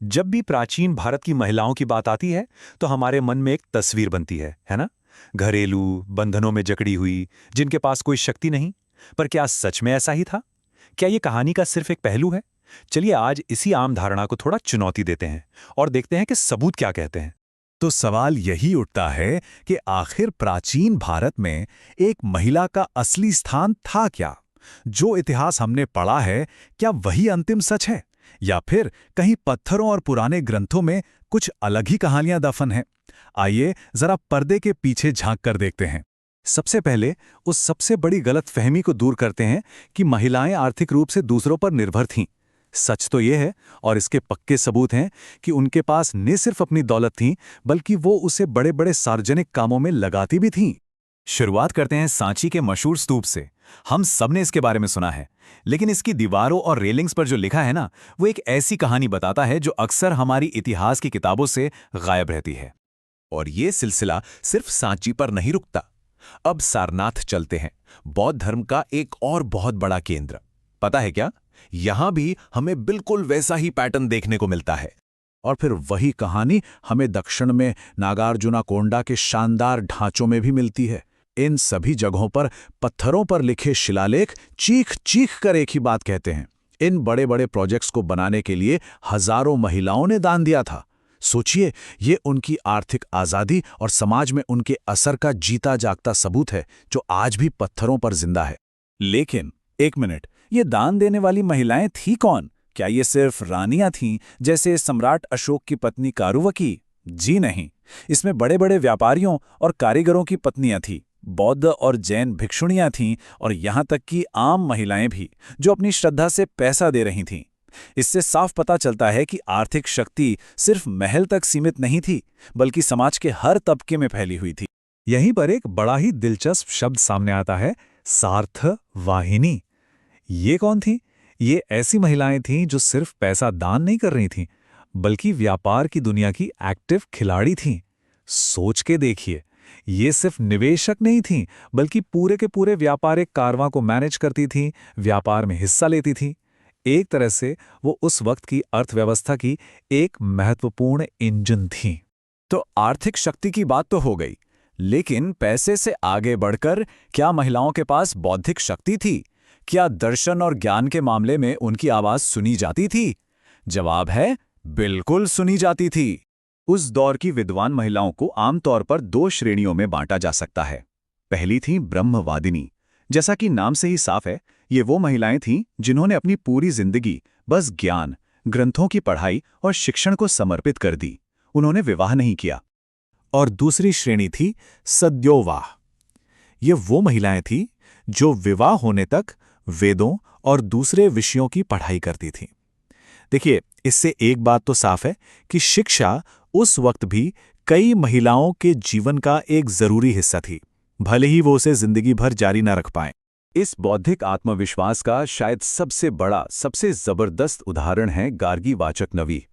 जब भी प्राचीन भारत की महिलाओं की बात आती है तो हमारे मन में एक तस्वीर बनती है ना? घरेलू बंधनों में जकड़ी हुई, जिनके पास कोई शक्ति नहीं। पर क्या सच में ऐसा ही था? क्या ये कहानी का सिर्फ एक पहलू है? चलिए आज इसी आम धारणा को थोड़ा चुनौती देते हैं और देखते हैं कि सबूत क्या कहते हैं। तो सवाल यही उठता है कि आखिर प्राचीन भारत में एक महिला का असली स्थान था क्या? जो इतिहास हमने पढ़ा है, क्या वही अंतिम सच है? या फिर कहीं पत्थरों और पुराने ग्रंथों में कुछ अलग ही कहानियां दफन हैं? आइए जरा पर्दे के पीछे झांक कर देखते हैं। सबसे पहले उस सबसे बड़ी गलतफहमी को दूर करते हैं कि महिलाएं आर्थिक रूप से दूसरों पर निर्भर थीं। सच तो ये है, और इसके पक्के सबूत हैं, कि उनके पास न सिर्फ अपनी दौलत थी, बल्कि वो उसे बड़े बड़े सार्वजनिक कामों में लगाती भी थीं। शुरुआत करते हैं सांची के मशहूर स्तूप से। हम सब ने इसके बारे में सुना है, लेकिन इसकी दीवारों और रेलिंग्स पर जो लिखा है ना, वो एक ऐसी कहानी बताता है जो अक्सर हमारी इतिहास की किताबों से गायब रहती है। और ये सिलसिला सिर्फ सांची पर नहीं रुकता। अब सारनाथ चलते हैं, बौद्ध धर्म का एक और बहुत बड़ा केंद्र। पता है क्या, यहां भी हमें बिल्कुल वैसा ही पैटर्न देखने को मिलता है। और फिर वही कहानी हमें दक्षिण में नागार्जुना कोंडा के शानदार ढांचों में भी मिलती है। इन सभी जगहों पर पत्थरों पर लिखे शिलालेख चीख चीख कर एक ही बात कहते हैं। इन बड़े बड़े प्रोजेक्ट्स को बनाने के लिए हजारों महिलाओं ने दान दिया था। सोचिए, ये उनकी आर्थिक आज़ादी और समाज में उनके असर का जीता जागता सबूत है, जो आज भी पत्थरों पर जिंदा है। लेकिन एक मिनट, ये दान देने वाली महिलाएं थी कौन? क्या ये सिर्फ रानियां थीं, जैसे सम्राट अशोक की पत्नी कारुवकी? जी नहीं, इसमें बड़े बड़े व्यापारियों और कारीगरों की पत्नियां थीं, बौद्ध और जैन भिक्षुणियां थीं, और यहां तक कि आम महिलाएं भी, जो अपनी श्रद्धा से पैसा दे रही थीं। इससे साफ पता चलता है कि आर्थिक शक्ति सिर्फ महल तक सीमित नहीं थी, बल्कि समाज के हर तबके में फैली हुई थी। यहीं पर एक बड़ा ही दिलचस्प शब्द सामने आता है, सार्थ वाहिनी। ये कौन थी? ये ऐसी महिलाएं थीं जो सिर्फ पैसा दान नहीं कर रही थीं, बल्कि व्यापार की दुनिया की एक्टिव खिलाड़ी थीं। सोच के देखिए, ये सिर्फ निवेशक नहीं थीं, बल्कि पूरे के पूरे व्यापारिक कारवां को मैनेज करती थीं, व्यापार में हिस्सा लेती थीं। एक तरह से वो उस वक्त की अर्थव्यवस्था की एक महत्वपूर्ण इंजन थीं। तो आर्थिक शक्ति की बात तो हो गई, लेकिन पैसे से आगे बढ़कर क्या महिलाओं के पास बौद्धिक शक्ति थी? क्या दर्शन और ज्ञान के मामले में उनकी आवाज सुनी जाती थी? जवाब है, बिल्कुल सुनी जाती थी। उस दौर की विद्वान महिलाओं को आमतौर पर दो श्रेणियों में बांटा जा सकता है। पहली थी ब्रह्मवादिनी। जैसा कि नाम से ही साफ है, ये वो महिलाएं थीं जिन्होंने अपनी पूरी जिंदगी बस ज्ञान, ग्रंथों की पढ़ाई और शिक्षण को समर्पित कर दी। उन्होंने विवाह नहीं किया। और दूसरी श्रेणी थी सद्योवाह। ये वो महिलाएं थीं जो विवाह होने तक वेदों और दूसरे विषयों की पढ़ाई करती थीं। देखिए, इससे एक बात तो साफ है कि शिक्षा उस वक्त भी कई महिलाओं के जीवन का एक जरूरी हिस्सा थी, भले ही वो उसे जिंदगी भर जारी न रख पाएं। इस बौद्धिक आत्मविश्वास का शायद सबसे बड़ा, सबसे जबरदस्त उदाहरण है गार्गी वाचक नवी।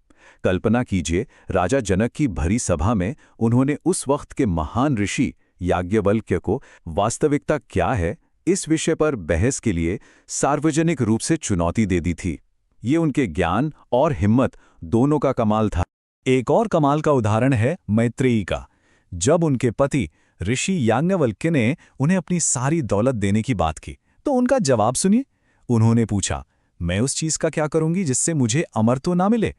कल्पना कीजिए, राजा जनक की भरी सभा में उन्होंने उस वक्त के महान ऋषि याज्ञवल्क्य को वास्तविकता क्या है, इस विषय पर बहस के लिए सार्वजनिक रूप से चुनौती दे दी थी। ये उनके ज्ञान और हिम्मत दोनों का कमाल था। एक और कमाल का उदाहरण है मैत्रेयी का। जब उनके पति ऋषि याज्ञवल्क्य ने उन्हें अपनी सारी दौलत देने की बात की, तो उनका जवाब सुनिए। उन्होंने पूछा, मैं उस चीज का क्या करूंगी जिससे मुझे अमर तो ना मिले?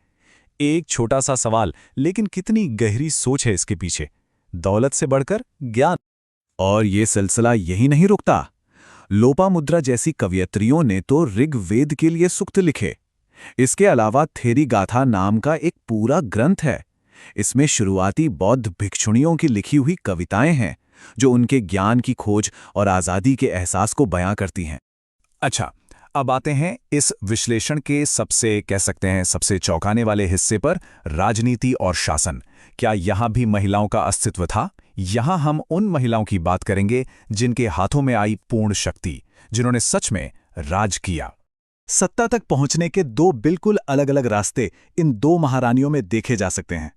एक छोटा सा सवाल, लेकिन कितनी गहरी सोच है इसके पीछे। दौलत से बढ़कर ज्ञान। और ये सिलसिला यही नहीं रुकता। लोपामुद्रा जैसी कवयित्रियों ने तो ऋग्वेद के लिए सूक्त लिखे। इसके अलावा थेरी गाथा नाम का एक पूरा ग्रंथ है। इसमें शुरुआती बौद्ध भिक्षुणियों की लिखी हुई कविताएं हैं, जो उनके ज्ञान की खोज और आज़ादी के एहसास को बयां करती हैं। अच्छा, अब आते हैं इस विश्लेषण के सबसे, कह सकते हैं, सबसे चौंकाने वाले हिस्से पर, राजनीति और शासन। क्या यहां भी महिलाओं का अस्तित्व था? यहां हम उन महिलाओं की बात करेंगे जिनके हाथों में आई पूर्ण शक्ति, जिन्होंने सच में राज किया। सत्ता तक पहुंचने के दो बिल्कुल अलग अलग रास्ते इन दो महारानियों में देखे जा सकते हैं।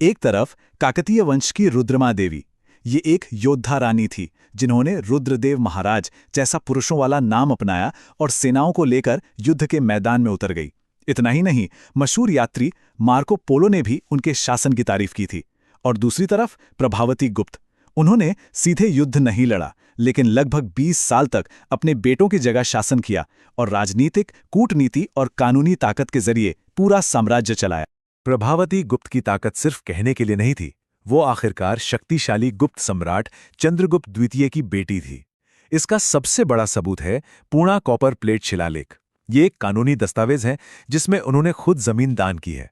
एक तरफ काकतीय वंश की रुद्रमा देवी। ये एक योद्धा रानी थी जिन्होंने रुद्रदेव महाराज जैसा पुरुषों वाला नाम अपनाया और सेनाओं को लेकर युद्ध के मैदान में उतर गई। इतना ही नहीं, मशहूर यात्री मार्को पोलो ने भी उनके शासन की तारीफ की थी। और दूसरी तरफ प्रभावती गुप्त, उन्होंने सीधे युद्ध नहीं लड़ा, लेकिन लगभग 20 साल तक अपने बेटों की जगह शासन किया और राजनीतिक, कूटनीति और कानूनी ताकत के जरिए पूरा साम्राज्य चलाया। प्रभावती गुप्त की ताकत सिर्फ कहने के लिए नहीं थी, वो आखिरकार शक्तिशाली गुप्त सम्राट चंद्रगुप्त द्वितीय की बेटी थी। इसका सबसे बड़ा सबूत है पूर्णा कॉपर प्लेट शिलालेख। ये एक कानूनी दस्तावेज है जिसमें उन्होंने खुद जमीन दान की है।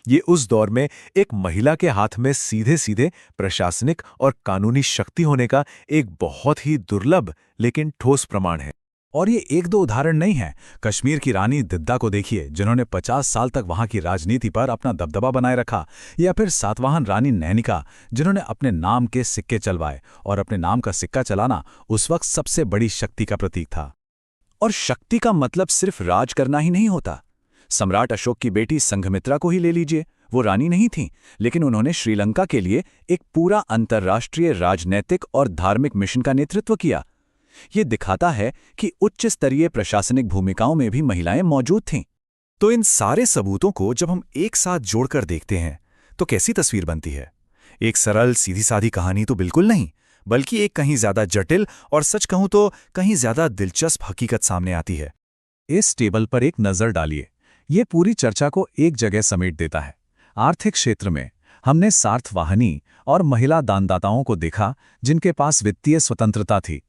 ये उस दौर में एक महिला के हाथ में सीधे सीधे प्रशासनिक और कानूनी शक्ति होने का एक बहुत ही दुर्लभ लेकिन ठोस प्रमाण है। और ये एक दो उदाहरण नहीं है। कश्मीर की रानी दिद्दा को देखिए, जिन्होंने 50 साल तक वहां की राजनीति पर अपना दबदबा बनाए रखा, या फिर सातवाहन रानी नैनिका, जिन्होंने अपने नाम के सिक्के चलवाए, और अपने नाम का सिक्का चलाना उस वक्त सबसे बड़ी शक्ति का प्रतीक था। और शक्ति का मतलब सिर्फ राज करना ही नहीं होता। सम्राट अशोक की बेटी संघमित्रा को ही ले लीजिए, वो रानी नहीं थीं, लेकिन उन्होंने श्रीलंका के लिए एक पूरा अंतर्राष्ट्रीय राजनैतिक और धार्मिक मिशन का नेतृत्व किया। ये दिखाता है कि उच्च स्तरीय प्रशासनिक भूमिकाओं में भी महिलाएं मौजूद थीं। तो इन सारे सबूतों को जब हम एक साथ जोड़कर देखते हैं तो कैसी तस्वीर बनती है? एक सरल सीधी सादी कहानी तो बिल्कुल नहीं, बल्कि एक कहीं ज्यादा जटिल और सच कहूं तो कहीं ज्यादा दिलचस्प हकीकत सामने आती है। इस टेबल पर एक नजर डालिए। ये पूरी चर्चा को एक जगह समेट देता है। आर्थिक क्षेत्र में हमने सार्थवाहनी और महिला दानदाताओं को देखा, जिनके पास वित्तीय स्वतंत्रता थी।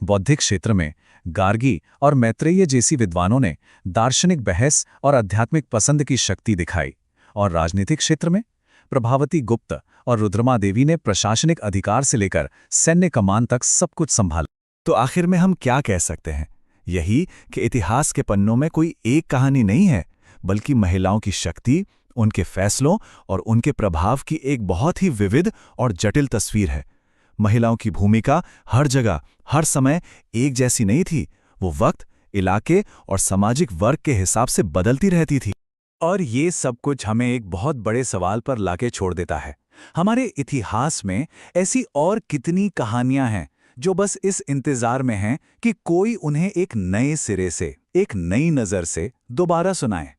बौद्धिक क्षेत्र में गार्गी और मैत्रेय जैसी विद्वानों ने दार्शनिक बहस और आध्यात्मिक पसंद की शक्ति दिखाई। और राजनीतिक क्षेत्र में प्रभावती गुप्त और रुद्रमा देवी ने प्रशासनिक अधिकार से लेकर सैन्य कमान तक सब कुछ संभाला। तो आखिर में हम क्या कह सकते हैं? यही कि इतिहास के पन्नों में कोई एक कहानी नहीं है, बल्कि महिलाओं की शक्ति, उनके फैसलों और उनके प्रभाव की एक बहुत ही विविध और जटिल तस्वीर है। महिलाओं की भूमिका हर जगह, हर समय एक जैसी नहीं थी। वो वक्त, इलाके और सामाजिक वर्ग के हिसाब से बदलती रहती थी। और ये सब कुछ हमें एक बहुत बड़े सवाल पर लाके छोड़ देता है। हमारे इतिहास में ऐसी और कितनी कहानियां हैं जो बस इस इंतजार में हैं कि कोई उन्हें एक नए सिरे से, एक नई नज़र से दोबारा सुनाए।